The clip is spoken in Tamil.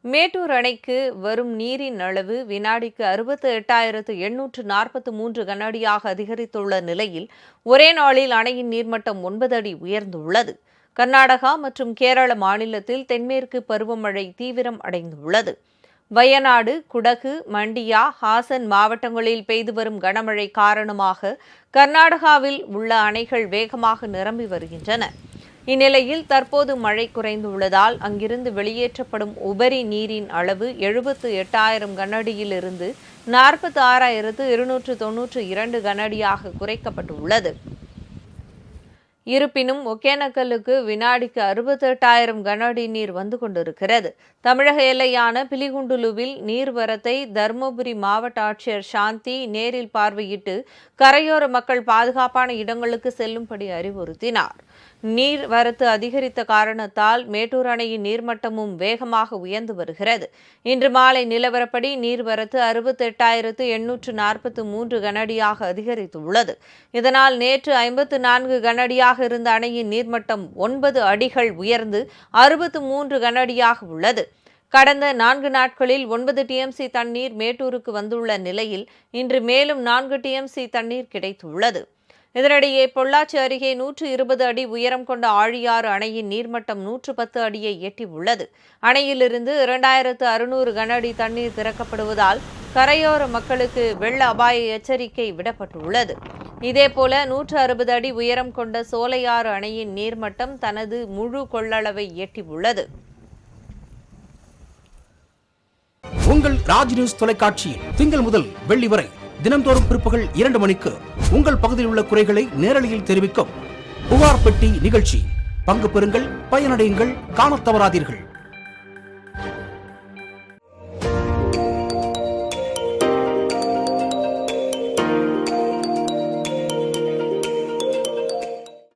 மேட்டூர் அணைக்கு வரும் நீரின் அளவு வினாடிக்கு 68,843 கனஅடியாக அதிகரித்துள்ள நிலையில் ஒரே நாளில் அணையின் நீர்மட்டம் 9 அடி உயர்ந்துள்ளது. கர்நாடகா மற்றும் கேரள மாநிலத்தில் தென்மேற்கு பருவமழை தீவிரம் அடைந்துள்ளது. வயநாடு, குடகு, மண்டியா, ஹாசன் மாவட்டங்களில் பெய்து வரும் கனமழை காரணமாக கர்நாடகாவில் உள்ள அணைகள் வேகமாக நிரம்பி வருகின்றன. இந்நிலையில் தற்போது மழை குறைந்துள்ளதால் அங்கிருந்து வெளியேற்றப்படும் உபரி நீரின் அளவு 78,000 கனஅடியிலிருந்து 46,292 கனஅடியாக குறைக்கப்பட்டுள்ளது. இருப்பினும் ஒகேனக்கலுக்கு வினாடிக்கு 68,000 கனஅடி நீர் வந்து கொண்டிருக்கிறது. தமிழக எல்லையான பிலிகுண்டுலுவில் நீர்வரத்தை தருமபுரி மாவட்ட ஆட்சியர் சாந்தி நேரில் பார்வையிட்டு கரையோர மக்கள் பாதுகாப்பான இடங்களுக்கு செல்லும்படி அறிவுறுத்தினார். நீர்வரத்து அதிகரித்த காரணத்தால் மேட்டூர் அணையின் நீர்மட்டமும் வேகமாக உயர்ந்து வருகிறது. இன்று மாலை நிலவரப்படி நீர்வரத்து 68,843 கனஅடியாக அதிகரித்துள்ளது. இதனால் நேற்று 54 கனஅடியாக இருந்த அணையின் நீர்மட்டம் 9 அடிகள் உயர்ந்து 63 கனஅடியாக உள்ளது. கடந்த 4 நாட்களில் 9 டிஎம்சி தண்ணீர் மேட்டூருக்கு வந்துள்ள நிலையில் இன்று மேலும் 4 டிஎம்சி தண்ணீர் கிடைத்துள்ளது. இதனிடையே பொள்ளாச்சி அருகே 120 அடி உயரம் கொண்ட ஆழியாறு அணையின் நீர்மட்டம் 110 அடியை எட்டியுள்ளது. அணையிலிருந்து 2,600 கனஅடி தண்ணீர் திறக்கப்படுவதால் கரையோர மக்களுக்கு வெள்ள அபாய எச்சரிக்கை விடப்பட்டுள்ளது. இதேபோல 160 அடி உயரம் கொண்ட சோலையாறு அணையின் நீர்மட்டம் தனது முழு கொள்ளளவை எட்டியுள்ளது. உங்கள் ராஜ் நியூஸ் தொலைக்காட்சியில் திங்கள் முதல் வெள்ளி வரை தினந்தோறும் பிற்பகல் 2 மணிக்கு உங்கள் பகுதியில் உள்ள குறைகளை நேரலையில் தெரிவிக்கும் புகார் பெட்டி நிகழ்ச்சி. பங்கு பெறுங்கள், பயனடையுங்கள், காணத் தவறாதீர்கள்.